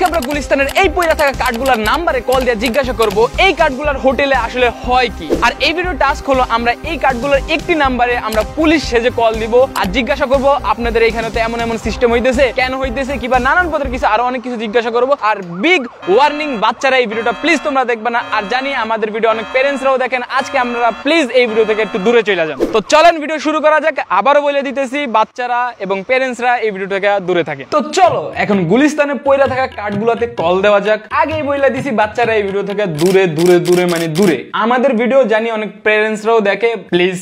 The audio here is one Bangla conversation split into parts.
আমরা গুলিস্তানের এই পয়লা থাকা কার্ডগুলোর নাম্বারে কল দিয়ে জিজ্ঞাসা করব এই কার্ডগুলোর হোটেলে আসলে হয় কি। আর এই ভিডিও টাস্ক হলো আমরা এই কার্ডগুলোর একটি নাম্বারে আমরা পুলিশ সেজে কল দিব আর জিজ্ঞাসা করব আপনাদের এখানে তো এমন এমন সিস্টেম হইতেছে, কেন হইতেছে, কিবা নানান পদের কিছু আরো অনেক কিছু জিজ্ঞাসা করব। আর বিগ ওয়ার্নিং, বাচ্চারা এই ভিডিওটা প্লিজ তোমরা দেখবে না। আর জানি আমাদের ভিডিও অনেক প্যারেন্টসরাও দেখেন, আজকে আমরা প্লিজ এই ভিডিও থেকে একটু দূরে চলে যান। তো চলেন ভিডিও শুরু করা যাক। আবারও বলে দিতেছি বাচ্চারা এবং প্যারেন্টসরা এই ভিডিও থেকে দূরে থাকে। তো চলো এখন গুলিস্তানে পয়লা থাকা কার্ডগুলোতে কল দেওয়া যাক। আগেই বলে দিছি বাচ্চারা এই ভিডিও থেকে দূরে দূরে দূরে মানে দূরে। আমাদের ভিডিও জানি অনেক প্যারেন্টসরাও দেখে, প্লিজ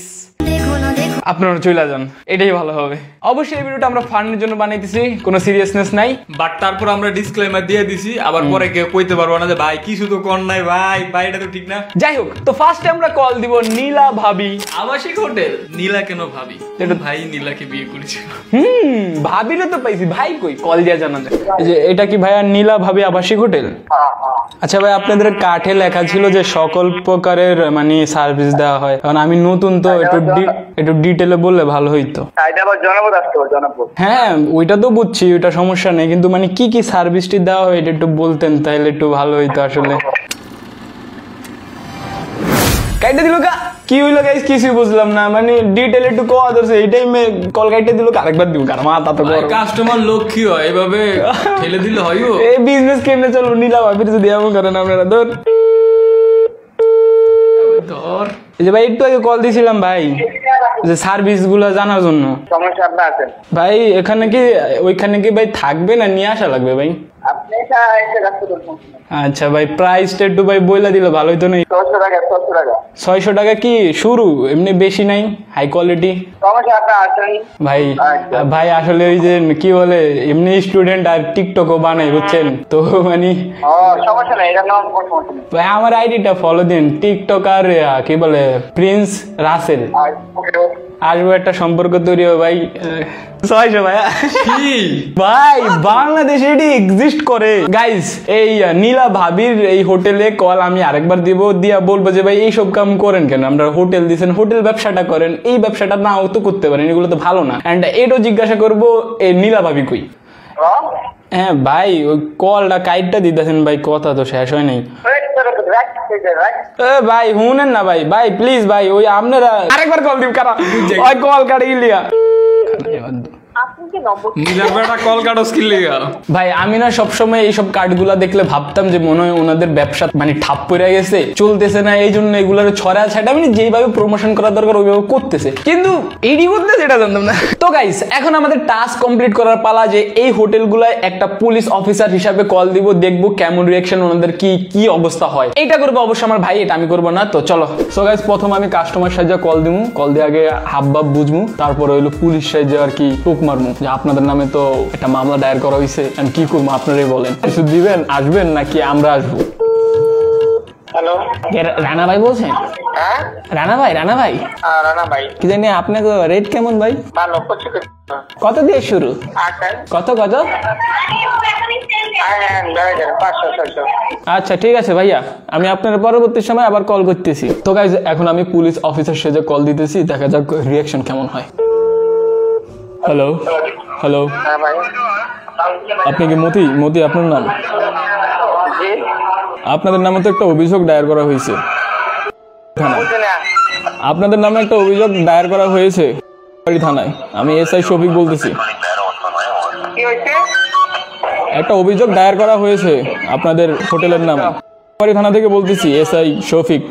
আপনারা চলে যান, এটাই ভালো হবে। অবশ্যই এই ভিডিওটা আমরা ফান্ডের জন্য বানাইতেছি, কোনো সিরিয়াসনেস নাই, বাট তারপর আমরা ডিসক্লেমার দিয়ে দিছি, আবার পরে কেউ কইতে পারবো না যে ভাই কিছু তো কোন নাই, ভাই এটা তো ঠিক না। যাই হোক, তো ফার্স্টে আমরা কল দিব নীলা ভাবি আবাসিক হোটেল। নীলা কেন ভাবি? এটা ভাই নীলাকে বিয়ে করেছিল। ভাবিরে তো পাইছি, ভাই কই? কল দিয়া জানা যায়। এই যে এটা কি ভাইয়া নীলা ভাবি আবাসিক হোটেল? আচ্ছা ভাই, আপনাদের কার্ডে লেখা ছিল যে সকল প্রকারের মানে সার্ভিস দেওয়া হয়, কারণ আমি নতুন তো একটু ডিটেলে বললে ভালো হইতো। হ্যাঁ ওইটা তো বুঝছি, ওইটা সমস্যা নেই, কিন্তু মানে কি কি সার্ভিসটি দেওয়া হয় এটা একটু বলতেন তাহলে একটু ভালো হইতো আসলে। কাইটা দিল কা কি হইলো গাইস, কিছুই বুঝলাম না, মানে ডিটেইল একটু কোয়া দরছে এইটাই মে কল কাইটা দিল, আরেকবার দিব কার মাথা তো গরম। কাস্টমার লক্ষ্মী হয়, এভাবে ঠেলে দিলে হয়ও। এই বিজনেস কেমনে চলো নীলা ভাবির যদি এমন করেন আপনারা। ধর এই যে ভাই একটু আগে কল দিছিলাম ভাই, যে সার্ভিস গুলো জানার জন্য। সমস্যা আপনার আছে ভাই এখানে কি ওইখানে কি ভাই থাকবে না নিয়ে আসা লাগবে ভাই? আপনি এটা এসে রাখতে পারবেন। আচ্ছা ভাই, প্রাইসটা একটু ভাই বইলা দিলে ভালো হইতো না? 600 টাকা 600 টাকা কি শুরু? এমনি বেশি নাই, হাই কোয়ালিটি। সমস্যা আপনার আছেন ভাই ভাই আসলে ওই যে কি বলে এমনি স্টুডেন্ট আর টিকটকও বানাই বুঝছেন তো, মানে সমস্যা নাই, এটা নাম কোন সমস্যা নেই ভাই। আমার আইডিটা ফলো দিন, টিকটক আর কি বলে প্রিন্স রাসেল। আসবো একটা সম্পর্ক তৈরি হবে ভাই। 600 ভাই ভাই বাংলাদেশে এটি এক্সিস্ট করে গাইস। এই নীলা ভাবির এই হোটেলে কল আমি আরেকবার দিব, দিয়া বলবো যে ভাই এইসব কাম করেন কেন? আমরা হোটেল দিছেন, হোটেল ব্যবসাটা করেন, এই ব্যবসাটা নাও তো করতে পারেন, এগুলো তো ভালো না। এন্ড এটাও জিজ্ঞাসা করবো এই নীলা ভাবি কই। হ্যাঁ ভাই ওই কলটা কাইটটা দিতেছেন ভাই, কথা তো শেষ হয় নাই। ভাই শুনেন না ভাই, ভাই প্লিজ ভাই, ওই আপনারা আরেকবার কল দিব কারা ওই কল কাটে গিলিয়া। ভাই আমি না সবসময় এইসব কার্ডগুলা দেখলে ভাবতাম যে মনে হয় ওনাদের ব্যবসা মানে ঠাপ পড়ে গেছে, চলতেছে না, এই জন্য এগুলোর ছড়া ছাটা মানে যেভাবে প্রমোশন করা দরকার ওইভাবে করতেছে, কিন্তু এইটি করতে সেটা জানতাম না। তো গাইস এখন আমাদের টাস্ক কমপ্লিট করার পালা, যে এই হোটেলগুলায় একটা পুলিশ অফিসার হিসাবে কল দিব, দেখবো কেমন রিয়াকশন ওনাদের কি অবস্থা হয়। এইটা করবো অবশ্য আমার ভাই, এটা আমি করবো না। তো চলো। সো গাইস প্রথম আমি কাস্টমার সাহায্যে কল দিব, কল দিয়ে আগে হাব ভাব বুঝবো, তারপরে হইলো পুলিশ সাহায্যে আর কি টুক মারমু যে আপনাদের নামে তো একটা মামলা দায়ের করা হয়েছে, কি করবো আপনারাই বলেন। কিছু দিবেন, আসবেন নাকি আমরা আসবো? হ্যালো রানা ভাই বলছেন? হ্যাঁ রানা ভাই রানা ভাই কি জানি আপনাকে রেট কেমন ভাই? ভালো কত দিয়ে শুরু? কত? আচ্ছা ঠিক আছে ভাইয়া, আমি আপনার পরবর্তী সময় আবার কল করতেছি। তো গাইস এখন আমি পুলিশ অফিসার সেজে কল দিতেছি, দেখা যাক রিয়াকশন কেমন হয়। হ্যালো হ্যালো, আপনি কি মতি আপনার নাম? আপনাদের নামে তো একটা অভিযোগ দায়ের করা হয়েছে, আপনাদের নামে একটা অভিযোগ দায়ের করা হয়েছে থানায়। আমি এসআই শফিক বলতেছি। একটা অভিযোগ দায়ের করা হয়েছে আপনাদের হোটেলের নামে, থানা থেকে বলতেছি, এসআই শফিক।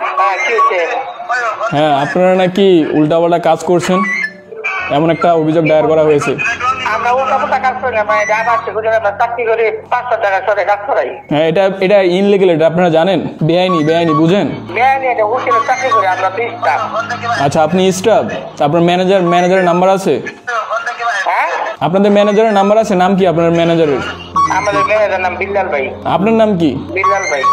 হ্যাঁ আপনারা নাকি উল্টাপাল্টা কাজ করছেন, এমন একটা অভিযোগ দায়ের করা হয়েছে। হ্যাঁ এটা ইনলিগাল, এটা আপনারা জানেন, বেআইনি বুঝেন। আচ্ছা আপনি স্টাফ, আপনার ম্যানেজারের নাম্বার আছে? আপনাদের ম্যানেজারের নাম্বার আছে? নাম কি আপনার ম্যানেজারের? আমাদের ম্যানেজার নাম বিল্লাল ভাই। আপনার নাম কি? বিল্লাল ভাই।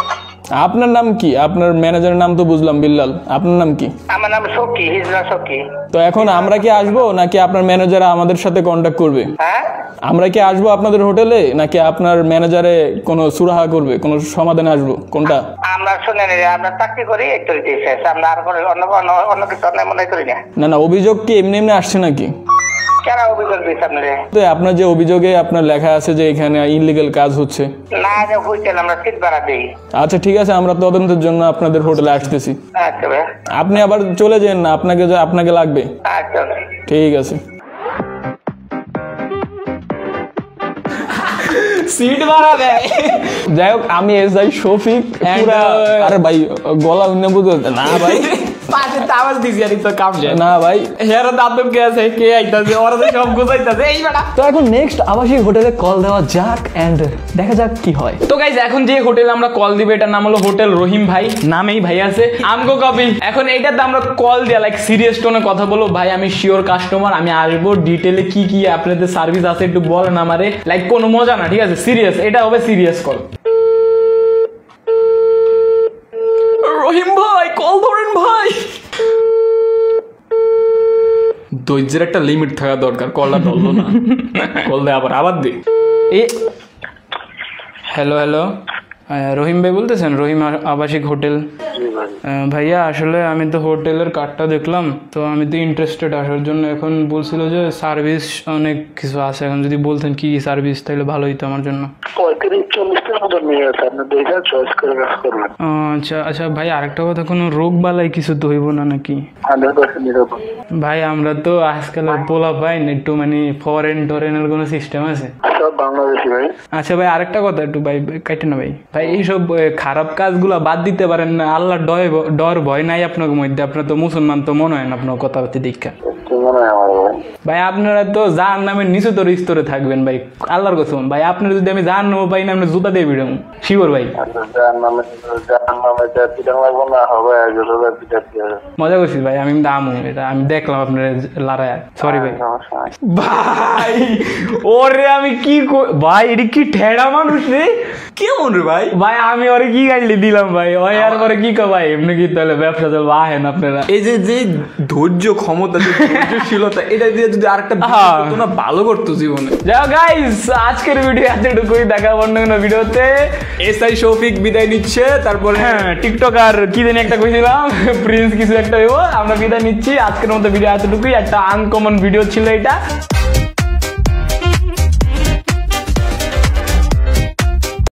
আপনার নাম কি? আপনার ম্যানেজারের নাম তো বুঝলাম বিল্লাল, আপনার নাম কি? আমার নাম সকি, হিজরা সকি। তো এখন আমরা কি আসবো নাকি আপনার ম্যানেজার আমাদের সাথে কন্ট্যাক্ট করবে? হ্যাঁ আমরা কি আসবো আপনাদের হোটেলে নাকি আপনার ম্যানেজারে কোনো সুরাহা করবে, কোনো সমাধানে আসবো, কোনটা? আমরা শুনেন আমরা চাকরি করি একটু দিতেছি, আমরা আর অন্য কিছু মনে করি না। না অভিযোগ কি এমনি আসছে নাকি? কেন অভিযোগ দিচ্ছে আপনারে? তো আপনার যে অভিযোগে আপনার লেখা আছে যে এখানে ইনলিগাল কাজ হচ্ছে। না যে হইতেন আমরা সিট ভাড়া দিই। আচ্ছা ঠিক আছে, আমরা তদন্তের জন্য আপনাদের হোটেলে আসতেছি। আচ্ছা ভাই। আপনি আবার চলে যান না, আপনাকে লাগবে। আচ্ছা। ঠিক আছে। সিট ভাড়া দেয়। যাই হোক, আমি এসআই শফিক। আরে ভাই গলা উন্নয়ন বুঝতে না ভাই, পাশে আওয়াজ দিছি আর তো কাম যায় না ভাই। হেরা দাদু কে আছে কে আইতাছে ওরা তো সব গুছাইতাছে এই বেটা। তো এখন নেক্সট আবাসিক হোটেলে কল দেওয়া যাক এন্ড দেখা যাক কি হয়। তো গাইজ এখন যে হোটেলে আমরা কল দিব এটার নাম হলো হোটেল রহিম ভাই, নামেই ভাই আছে আমগো কপি। এখন এইটাতে আমরা কল দিয়া লাইক সিরিয়াস টোনে কথা বলবো, ভাই আমি শিওর কাস্টমার, আমি আসবো, ডিটেলে কি কি আপনাদের সার্ভিস আছে একটু বলেন আমারে, লাইক কোনো মজা না, ঠিক আছে সিরিয়াস, এটা হবে সিরিয়াস কল। রহিম ভাই কল ধরেন ভাই। ধৈর্যের একটা লিমিট থাকা দরকার, কলটা ধরলো না, কল দে আবার দে। হ্যালো হ্যালো, রহিম ভাই বলতেছেন? রহিম আবাসিক হোটেল। ভাইয়া আসলে আমি তো হোটেলের কার্ডটা দেখলাম, তো আমি তো ইন্টারেস্টেড আসার জন্য। এখন বলছিল যে সার্ভিস অনেক কিছু আছে, এখন যদি বলতেন কি সার্ভিস তাহলে ভালো হতো আমার জন্য। আচ্ছা আচ্ছা ভাই, আরেকটা কথা, কোনো রোগ বালাই কিছু তো হইব না নাকি? ভাই আমরা তো আজকাল পোলা পাই না, একটু মানে ফরেন টরেনের কোনো সিস্টেম আছে? আচ্ছা ভাই আরেকটা কথা, একটু ভাই কাটে না ভাই, ভাই এইসব খারাপ কাজগুলা বাদ দিতে পারেন না? আল্লাহ ডর ভয় নাই আপনার মধ্যে? আপনার তো মুসলমান তো মনে হয় না আপনার কথাবার্তা দীক্ষা। ভাই আপনারা তো যার নামে নিচু তোর স্তরে থাকবেন ভাই, আল্লাহর কসম ভাই। আপনার যদি আমি জান নেবো পাই না, আপনার জুতা দিয়ে বিড়াম শিওর ভাই। মজা করছি ভাই, আমি দামু, এটা আমি দেখলাম আপনার লড়াই। সরি ভাই। ভাই ওরে আমি কি ভাই, এটা কি ঠেড়া মানুষ রে, কেমন রে ভাই? ভাই আমি ওরে কি গাইলি দিলাম ভাই, ওই আর পরে কি কো ভাই, এমনি কি তাহলে ব্যবসা চলবে? আহেন আপনারা। এই যে যে ধৈর্য ক্ষমতা, যে ধৈর্যশীলতা, এটা দিয়ে যদি আরেকটা না ভালো করতো জীবনে। যাও গাইস, আজকের ভিডিও এতটুকুই, দেখা অন্য কোনো ভিডিওতে। এসআই শফিক বিদায় নিচ্ছে, তারপরে হ্যাঁ টিকটক আর কি জানি একটা কইছিলাম, প্রিন্স কিছু একটা হইব। আমরা বিদায় নিচ্ছি, আজকের মতো ভিডিও এতটুকুই, একটা আনকমন ভিডিও ছিল এটা।